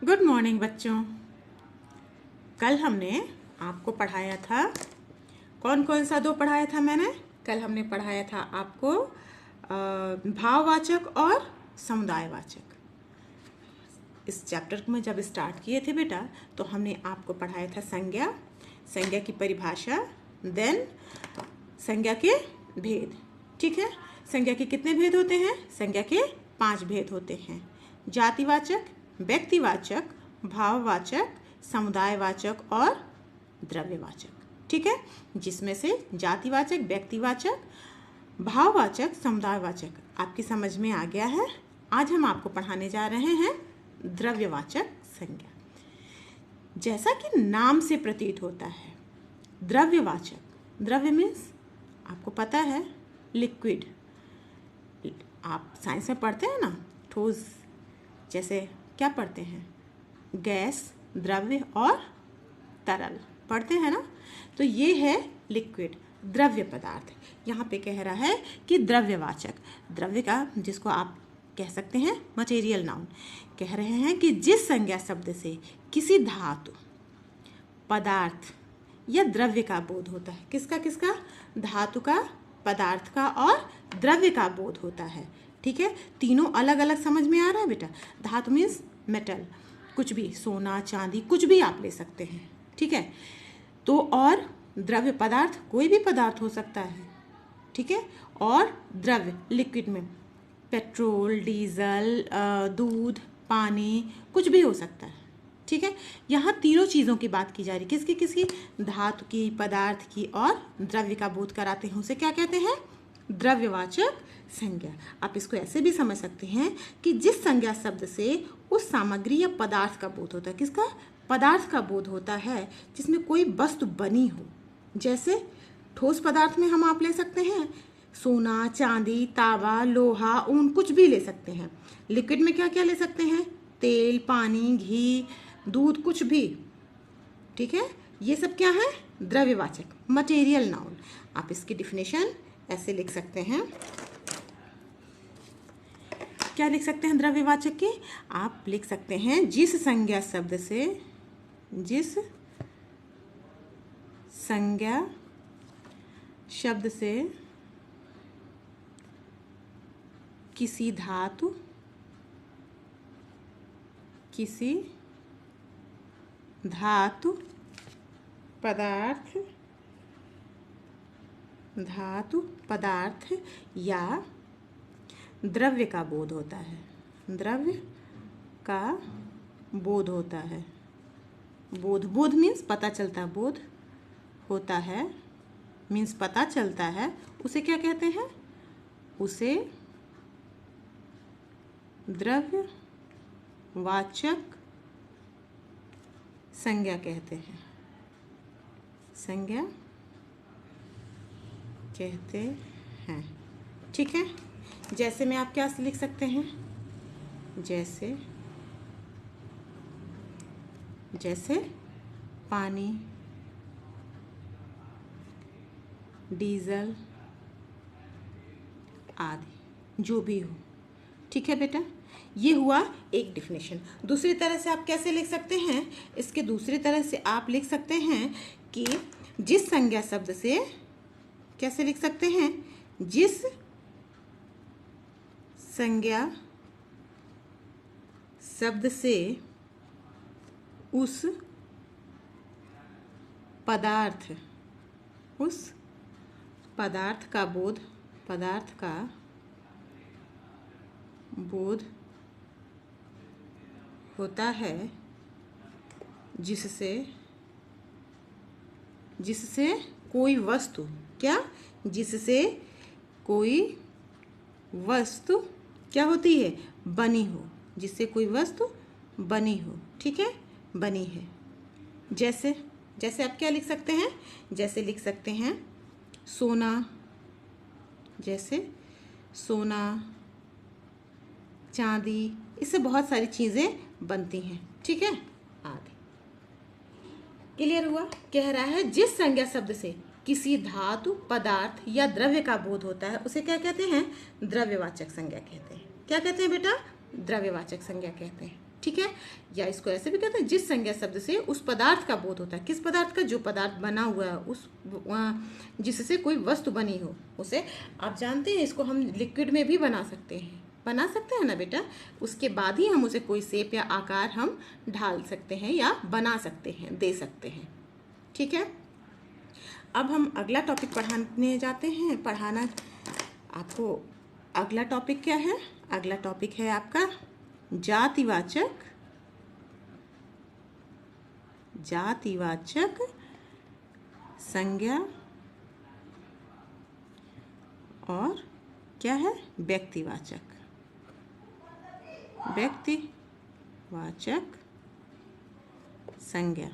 Good morning बच्चों। कल हमने आपको पढ़ाया था, कौन कौन सा दो पढ़ाया था मैंने? कल हमने पढ़ाया था आपको भाववाचक और समुदायवाचक। इस चैप्टर में जब स्टार्ट किए थे बेटा, तो हमने आपको पढ़ाया था संज्ञा, संज्ञा की परिभाषा, देन संज्ञा के भेद। ठीक है, संज्ञा के कितने भेद होते हैं? संज्ञा के 5 भेद होते हैं। जातिवाचक, व्यक्तिवाचक, भाववाचक, समुदायवाचक और द्रव्यवाचक। ठीक है, जिसमें से जातिवाचक, व्यक्तिवाचक, भाववाचक, समुदायवाचक आपकी समझ में आ गया है। आज हम आपको पढ़ाने जा रहे हैं द्रव्यवाचक संज्ञा। जैसा कि नाम से प्रतीत होता है, द्रव्यवाचक, द्रव्य मीन्स आपको पता है लिक्विड। आप साइंस में पढ़ते हैं ना, ठोस, जैसे क्या पढ़ते हैं? गैस, द्रव्य और तरल पढ़ते हैं ना। तो ये है लिक्विड, द्रव्य पदार्थ। यहाँ पे कह रहा है कि द्रव्यवाचक, द्रव्य का जिसको आप कह सकते हैं मटेरियल नाउन, कह रहे हैं कि जिस संज्ञा शब्द से किसी धातु, पदार्थ या द्रव्य का बोध होता है। किसका किसका? धातु का, पदार्थ का और द्रव्य का बोध होता है। ठीक है, तीनों अलग अलग समझ में आ रहा है बेटा। धातु मीन्स मेटल, कुछ भी, सोना चांदी कुछ भी आप ले सकते हैं। ठीक है, तो और द्रव्य पदार्थ कोई भी पदार्थ हो सकता है। ठीक है, और द्रव्य लिक्विड में पेट्रोल, डीजल, दूध, पानी कुछ भी हो सकता है। ठीक है, यहाँ तीनों चीज़ों की बात की जा रही, किसकी किसकी? धातु की, पदार्थ की और द्रव्य का बोध कराते हैं, उसे क्या कहते हैं? द्रव्यवाचक संज्ञा। आप इसको ऐसे भी समझ सकते हैं कि जिस संज्ञा शब्द से उस सामग्री या पदार्थ का बोध होता है। किसका? पदार्थ का बोध होता है जिसमें कोई वस्तु बनी हो। जैसे ठोस पदार्थ में हम आप ले सकते हैं सोना, चांदी, तांबा, लोहा, ऊन कुछ भी ले सकते हैं। लिक्विड में क्या क्या ले सकते हैं? तेल, पानी, घी, दूध कुछ भी। ठीक है, ये सब क्या है? द्रव्यवाचक, मटेरियल नाउन। आप इसकी डिफिनेशन ऐसे लिख सकते हैं। क्या लिख सकते हैं द्रव्यवाचक की? आप लिख सकते हैं जिस संज्ञा शब्द से, जिस संज्ञा शब्द से किसी धातु, किसी धातु, पदार्थ, धातु, पदार्थ या द्रव्य का बोध होता है। द्रव्य का बोध होता है। बोध, बोध मीन्स पता चलता है, बोध होता है मीन्स पता चलता है, उसे क्या कहते हैं? उसे द्रव्यवाचक संज्ञा कहते हैं। संज्ञा कहते हैं। ठीक है, जैसे में आप क्या लिख सकते हैं? जैसे, जैसे पानी, डीजल आदि, जो भी हो। ठीक है बेटा, ये हुआ एक डिफिनेशन। दूसरी तरह से आप कैसे लिख सकते हैं? इसके दूसरी तरह से आप लिख सकते हैं कि जिस संज्ञा शब्द से, कैसे लिख सकते हैं? जिस संज्ञा शब्द से उस पदार्थ, उस पदार्थ का बोध, पदार्थ का बोध होता है, जिससे, जिससे कोई वस्तु, क्या? जिससे कोई वस्तु क्या होती है? बनी हो। जिससे कोई वस्तु बनी हो। ठीक है, बनी है। जैसे, जैसे आप क्या लिख सकते हैं? जैसे लिख सकते हैं सोना, जैसे सोना, चांदी, इससे बहुत सारी चीज़ें बनती हैं। ठीक है, आदि। क्लियर हुआ? कह रहा है जिस संज्ञा शब्द से किसी धातु, पदार्थ या द्रव्य का बोध होता है, उसे क्या कहते हैं? द्रव्यवाचक संज्ञा कहते हैं। क्या कहते हैं बेटा? द्रव्यवाचक संज्ञा कहते हैं। ठीक है, या इसको ऐसे भी कहते हैं जिस संज्ञा शब्द से उस पदार्थ का बोध होता है। किस पदार्थ का? जो पदार्थ बना हुआ है, उस जिससे कोई वस्तु बनी हो उसे। आप जानते हैं इसको हम लिक्विड में भी बना सकते हैं ना बेटा। उसके बाद ही हम उसे कोई शेप या आकार हम ढाल सकते हैं या बना सकते हैं, दे सकते हैं। ठीक है, अब हम अगला टॉपिक पढ़ाने जाते हैं। पढ़ाना आपको अगला टॉपिक क्या है? अगला टॉपिक है आपका जातिवाचक संज्ञा और क्या है? व्यक्तिवाचक संज्ञा।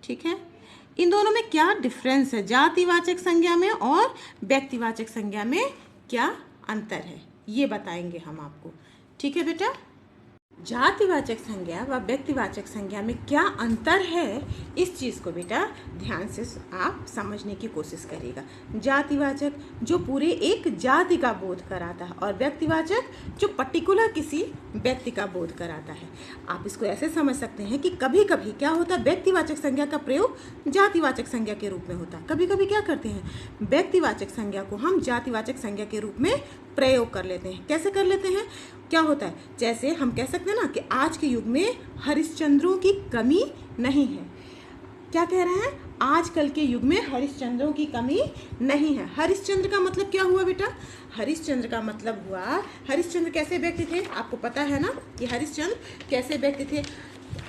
ठीक है, इन दोनों में क्या डिफरेंस है? जातिवाचक संज्ञा में और व्यक्तिवाचक संज्ञा में क्या अंतर है, ये बताएंगे हम आपको। ठीक है बेटा, जातिवाचक संज्ञा व व्यक्तिवाचक संज्ञा में क्या अंतर है, इस चीज़ को बेटा ध्यान से आप समझने की कोशिश करिएगा। जातिवाचक जो पूरे एक जाति का बोध कराता है और व्यक्तिवाचक जो पर्टिकुलर किसी व्यक्ति का बोध कराता है। आप इसको ऐसे समझ सकते हैं कि कभी कभी क्या होता है, व्यक्तिवाचक संज्ञा का प्रयोग जातिवाचक संज्ञा के रूप में होता है। कभी कभी क्या करते हैं, व्यक्तिवाचक संज्ञा को हम जातिवाचक संज्ञा के रूप में प्रयोग कर लेते हैं। कैसे कर लेते हैं? क्या होता है, जैसे हम कह सकते हैं ना कि आज के युग में हरिश्चंद्रों की कमी नहीं है। क्या कह रहे हैं? आजकल के युग में हरिश्चंद्रों की कमी नहीं है। हरिश्चंद्र का मतलब क्या हुआ बेटा? हरिश्चंद्र का मतलब हुआ, हरिश्चंद्र कैसे व्यक्ति थे? आपको पता है ना कि हरिश्चंद्र कैसे व्यक्ति थे।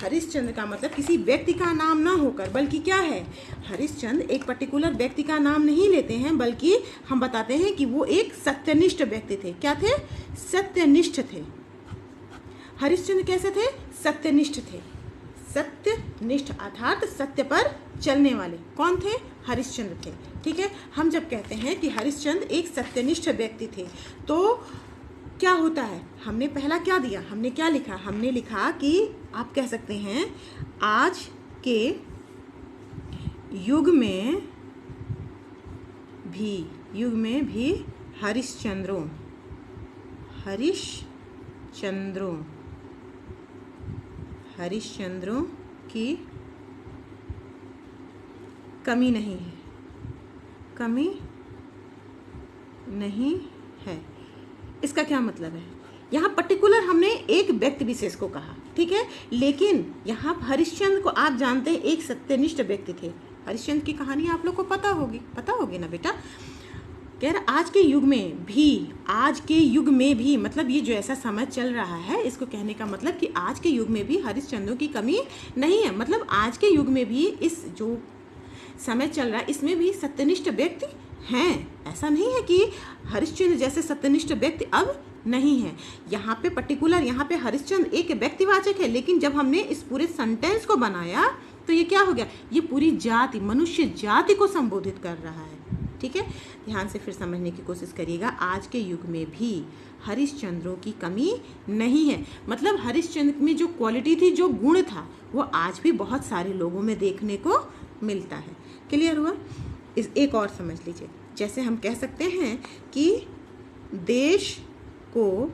हरिश्चंद्र का मतलब किसी व्यक्ति का नाम ना होकर, बल्कि क्या है, हरिश्चंद्र एक पर्टिकुलर व्यक्ति का नाम नहीं लेते हैं, बल्कि हम बताते हैं कि वो एक सत्यनिष्ठ व्यक्ति थे। क्या थे? सत्यनिष्ठ थे। हरिश्चंद्र कैसे थे? सत्यनिष्ठ थे। सत्यनिष्ठ अर्थात सत्य पर चलने वाले कौन थे? हरिश्चंद्र थे। ठीक है, हम जब कहते हैं कि हरिश्चंद्र एक सत्यनिष्ठ व्यक्ति थे, तो क्या होता है, हमने पहला क्या दिया, हमने क्या लिखा? हमने लिखा कि आप कह सकते हैं आज के युग में भी हरिश्चंद्रों की कमी नहीं है। इसका क्या मतलब है? यहाँ पर्टिकुलर हमने एक व्यक्ति विशेष को कहा, ठीक है, लेकिन यहाँ हरिश्चंद्र को आप जानते हैं एक सत्यनिष्ठ व्यक्ति थे। हरिश्चंद्र की कहानी आप लोग को पता होगी ना बेटा। कह रहा आज के युग में भी मतलब ये जो ऐसा समय चल रहा है, इसको कहने का मतलब कि आज के युग में भी हरिश्चंद्रों की कमी नहीं है। मतलब आज के युग में भी इस जो समय चल रहा है इसमें भी सत्यनिष्ठ व्यक्ति हैं। ऐसा नहीं है कि हरिश्चंद्र जैसे सत्यनिष्ठ व्यक्ति अब नहीं है। यहाँ पे पर्टिकुलर, यहाँ पे हरिश्चंद्र एक व्यक्तिवाचक है, लेकिन जब हमने इस पूरे सेंटेंस को बनाया तो ये क्या हो गया, ये पूरी जाति, मनुष्य जाति को संबोधित कर रहा है। ठीक है, ध्यान से फिर समझने की कोशिश करिएगा। आज के युग में भी हरिश्चंद्रों की कमी नहीं है। मतलब हरिश्चंद्र में जो क्वालिटी थी, जो गुण था, वो आज भी बहुत सारे लोगों में देखने को मिलता है। क्लियर हुआ? एक और समझ लीजिए, जैसे हम कह सकते हैं कि देश को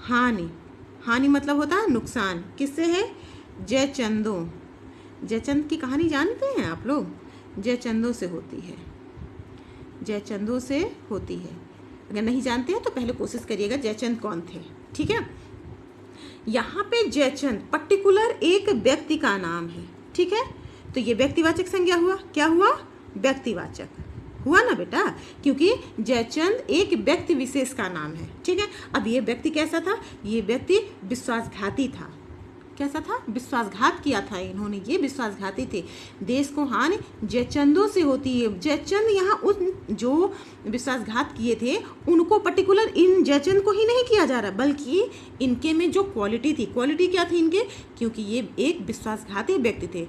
हानि मतलब होता है नुकसान। किससे है? जयचंद की कहानी जानते हैं आप लोग? जयचंदों से होती है। अगर नहीं जानते हैं तो पहले कोशिश करिएगा जयचंद कौन थे। ठीक है, यहाँ पे जयचंद पर्टिकुलर एक व्यक्ति का नाम है। ठीक है, तो ये व्यक्तिवाचक संज्ञा हुआ। क्या हुआ? व्यक्तिवाचक हुआ ना बेटा, क्योंकि जयचंद एक व्यक्ति विशेष का नाम है। ठीक है, अब ये व्यक्ति कैसा था? ये व्यक्ति विश्वासघाती था। कैसा था? विश्वासघात किया था इन्होंने, ये विश्वासघाती थे। देश को हानि जयचंदों से होती है। जयचंद यहाँ उन जो विश्वासघात किए थे उनको पर्टिकुलर इन जयचंद को ही नहीं किया जा रहा, बल्कि इनके में जो क्वालिटी थी, क्वालिटी क्या थी इनके, क्योंकि ये एक विश्वासघाती व्यक्ति थे।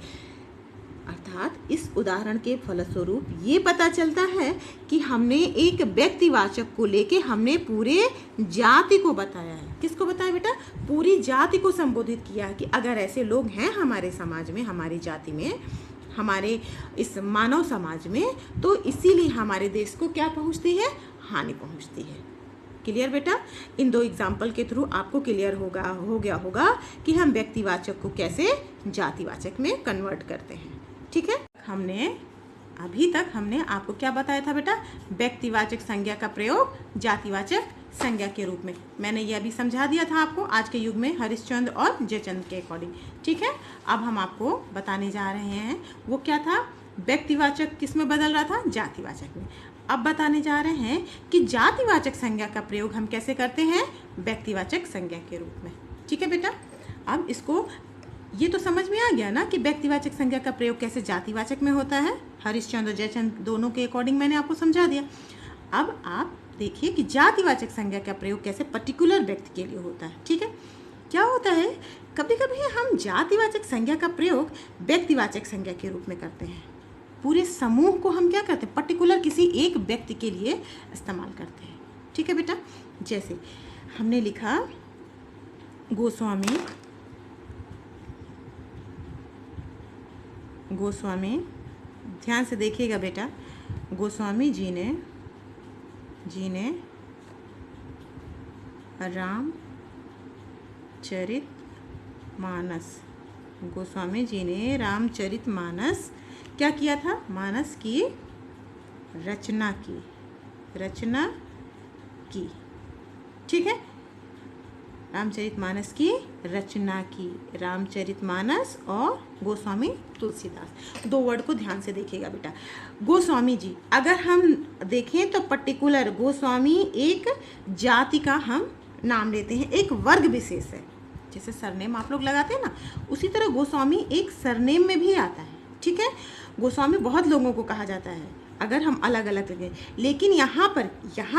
अर्थात इस उदाहरण के फलस्वरूप ये पता चलता है कि हमने एक व्यक्तिवाचक को लेके हमने पूरे जाति को बताया है। किसको बताया बेटा? पूरी जाति को संबोधित किया है कि अगर ऐसे लोग हैं हमारे समाज में, हमारी जाति में, हमारे इस मानव समाज में, तो इसीलिए हमारे देश को क्या पहुंचती है? हानि पहुंचती है। क्लियर बेटा? इन 2 एग्जाम्पल के थ्रू आपको क्लियर हो गया होगा कि हम व्यक्तिवाचक को कैसे जातिवाचक में कन्वर्ट करते हैं। ठीक है, अभी तक हमने आपको क्या बताया था बेटा? व्यक्तिवाचक संज्ञा का प्रयोग जातिवाचक संज्ञा के रूप में। मैंने यह भी समझा दिया था आपको आज के युग में हरिश्चंद्र और जयचंद के अकॉर्डिंग। ठीक है, अब हम आपको बताने जा रहे हैं वो क्या था, व्यक्तिवाचक किस में बदल रहा था, जातिवाचक में। अब बताने जा रहे हैं कि जातिवाचक संज्ञा का प्रयोग हम कैसे करते हैं, व्यक्तिवाचक संज्ञा के रूप में। ठीक है बेटा, अब इसको ये तो समझ में आ गया ना कि व्यक्तिवाचक संज्ञा का प्रयोग कैसे जातिवाचक में होता है। हरिश्चंद्र और जयचंद दोनों के अकॉर्डिंग मैंने आपको समझा दिया। अब आप देखिए कि जातिवाचक संज्ञा का प्रयोग कैसे पर्टिकुलर व्यक्ति के लिए होता है। ठीक है, क्या होता है, कभी कभी हम जातिवाचक संज्ञा का प्रयोग व्यक्तिवाचक संज्ञा के रूप में करते हैं। पूरे समूह को हम क्या करते हैं, पर्टिकुलर किसी एक व्यक्ति के लिए इस्तेमाल करते हैं। ठीक है बेटा, जैसे हमने लिखा गोस्वामी, ध्यान से देखिएगा बेटा, गोस्वामी जी ने रामचरितमानस क्या किया था, मानस की रचना की। ठीक है, रामचरितमानस की रचना की, रामचरितमानस और गोस्वामी तुलसीदास। 2 वर्ड को ध्यान से देखिएगा बेटा। गोस्वामी जी, अगर हम देखें तो पर्टिकुलर गोस्वामी एक जाति का हम नाम लेते हैं, एक वर्ग विशेष है। जैसे सरनेम आप लोग लगाते हैं ना, उसी तरह गोस्वामी एक सरनेम में भी आता है। ठीक है, गोस्वामी बहुत लोगों को कहा जाता है अगर हम अलग अलग लगे, लेकिन यहाँ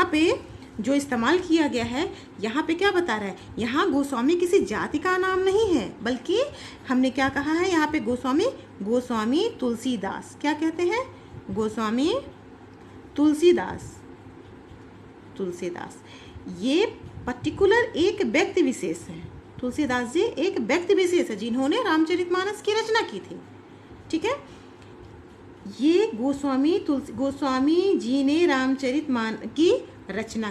पे जो इस्तेमाल किया गया है, यहाँ पे क्या बता रहा है, यहाँ गोस्वामी किसी जाति का नाम नहीं है, बल्कि हमने क्या कहा है, यहाँ पे गोस्वामी तुलसीदास, क्या कहते हैं, गोस्वामी तुलसीदास। ये पर्टिकुलर एक व्यक्ति विशेष है। तुलसीदास जी एक व्यक्ति विशेष है जिन्होंने रामचरितमानस की रचना की थी। ठीक है, ये गोस्वामी जी ने रामचरितमानस की रचना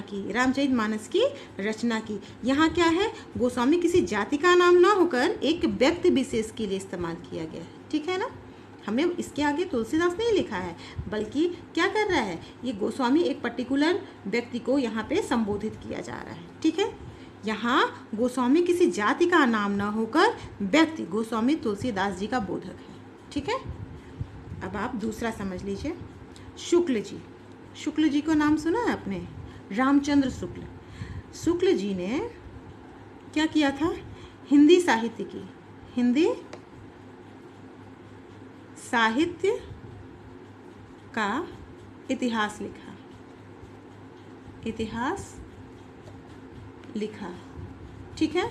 की। यहाँ क्या है, गोस्वामी किसी जाति का नाम ना होकर एक व्यक्ति विशेष के लिए इस्तेमाल किया गया है। ठीक है ना, हमने इसके आगे तुलसीदास नहीं लिखा है, बल्कि क्या कर रहा है, ये गोस्वामी एक पर्टिकुलर व्यक्ति को यहाँ पे संबोधित किया जा रहा है। ठीक है, यहाँ गोस्वामी किसी जाति का नाम ना होकर व्यक्ति गोस्वामी तुलसीदास जी का बोधक है। ठीक है, अब आप दूसरा समझ लीजिए, शुक्ल जी को नाम सुना है आपने, रामचंद्र शुक्ल जी ने क्या किया था, हिंदी साहित्य का इतिहास लिखा। ठीक है,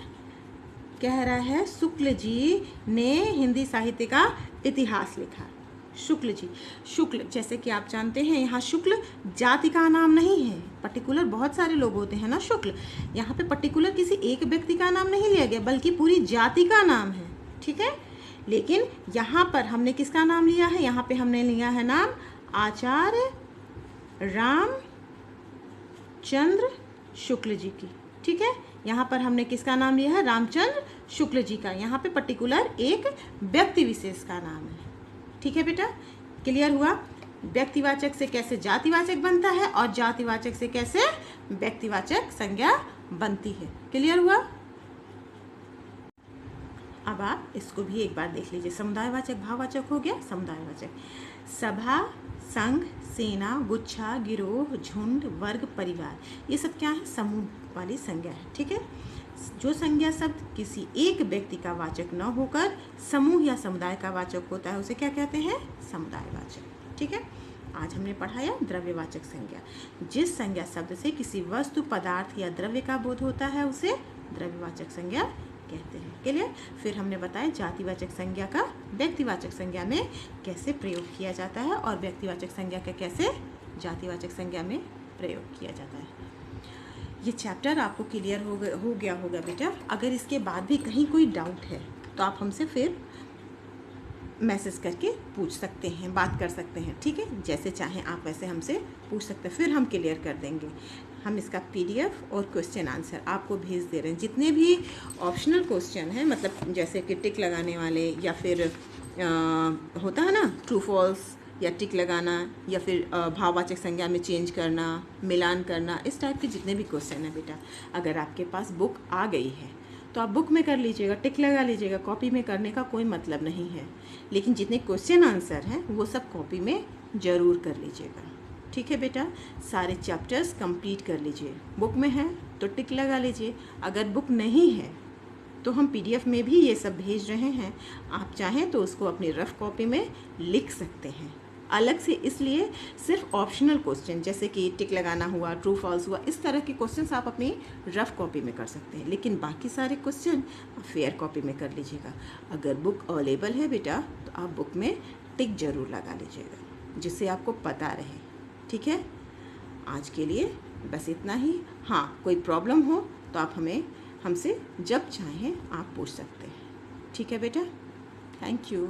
कह रहा है शुक्ल जी ने हिंदी साहित्य का इतिहास लिखा। शुक्ल जैसे कि आप जानते हैं, यहाँ शुक्ल जाति का नाम नहीं है, पर्टिकुलर बहुत सारे लोग होते हैं ना शुक्ल, यहाँ पे पर्टिकुलर किसी एक व्यक्ति का नाम नहीं लिया गया, बल्कि पूरी जाति का नाम है। ठीक है, लेकिन यहाँ पर हमने किसका नाम लिया है, यहाँ पे हमने लिया है नाम आचार्य रामचंद्र शुक्ल जी की। ठीक है, यहाँ पर हमने किसका नाम लिया है, रामचंद्र शुक्ल जी का। यहाँ पे पर्टिकुलर एक व्यक्ति विशेष का नाम है। ठीक है बेटा, क्लियर हुआ, व्यक्तिवाचक से कैसे जातिवाचक बनता है और जातिवाचक से कैसे व्यक्तिवाचक संज्ञा बनती है। क्लियर हुआ। अब आप इसको भी एक बार देख लीजिए, समुदायवाचक भाववाचक हो गया। समुदायवाचक सभा, संघ, सेना, गुच्छा, गिरोह, झुंड, वर्ग, परिवार, ये सब क्या है, समूह वाली संज्ञा है। ठीक है, जो संज्ञा शब्द किसी एक व्यक्ति का वाचक न होकर समूह या समुदाय का वाचक होता है, उसे क्या कहते हैं, समुदायवाचक। ठीक है, आज हमने पढ़ाया द्रव्यवाचक संज्ञा। जिस संज्ञा शब्द से किसी वस्तु, पदार्थ या द्रव्य का बोध होता है उसे द्रव्यवाचक संज्ञा कहते हैं। क्लियर। फिर हमने बताया जातिवाचक संज्ञा का व्यक्तिवाचक संज्ञा में कैसे प्रयोग किया जाता है और व्यक्तिवाचक संज्ञा का कैसे जातिवाचक संज्ञा में प्रयोग किया जाता है। ये चैप्टर आपको क्लियर हो गया होगा बेटा। अगर इसके बाद भी कहीं कोई डाउट है तो आप हमसे फिर मैसेज करके पूछ सकते हैं, बात कर सकते हैं। ठीक है, जैसे चाहें आप वैसे हमसे पूछ सकते हैं, फिर हम क्लियर कर देंगे। हम इसका PDF और क्वेश्चन आंसर आपको भेज दे रहे हैं। जितने भी ऑप्शनल क्वेश्चन हैं, मतलब जैसे कि टिक लगाने वाले या फिर होता है ना ट्रू फॉल्स या टिक लगाना या फिर भाववाचक संज्ञा में चेंज करना, मिलान करना, इस टाइप के जितने भी क्वेश्चन हैं बेटा, अगर आपके पास बुक आ गई है तो आप बुक में कर लीजिएगा, टिक लगा लीजिएगा। कॉपी में करने का कोई मतलब नहीं है, लेकिन जितने क्वेश्चन आंसर हैं वो सब कॉपी में ज़रूर कर लीजिएगा। ठीक है बेटा, सारे चैप्टर्स कंप्लीट कर लीजिए। बुक में है तो टिक लगा लीजिए, अगर बुक नहीं है तो हम PDF में भी ये सब भेज रहे हैं, आप चाहें तो उसको अपनी रफ़ कॉपी में लिख सकते हैं अलग से। इसलिए सिर्फ ऑप्शनल क्वेश्चन जैसे कि टिक लगाना हुआ, ट्रू फॉल्स हुआ, इस तरह के क्वेश्चंस आप अपनी रफ़ कॉपी में कर सकते हैं, लेकिन बाकी सारे क्वेश्चन फेयर कॉपी में कर लीजिएगा। अगर बुक अवेलेबल है बेटा तो आप बुक में टिक ज़रूर लगा लीजिएगा, जिससे आपको पता रहे। ठीक है, आज के लिए बस इतना ही। हाँ, कोई प्रॉब्लम हो तो आप हमसे जब चाहें आप पूछ सकते हैं। ठीक है बेटा, थैंक यू।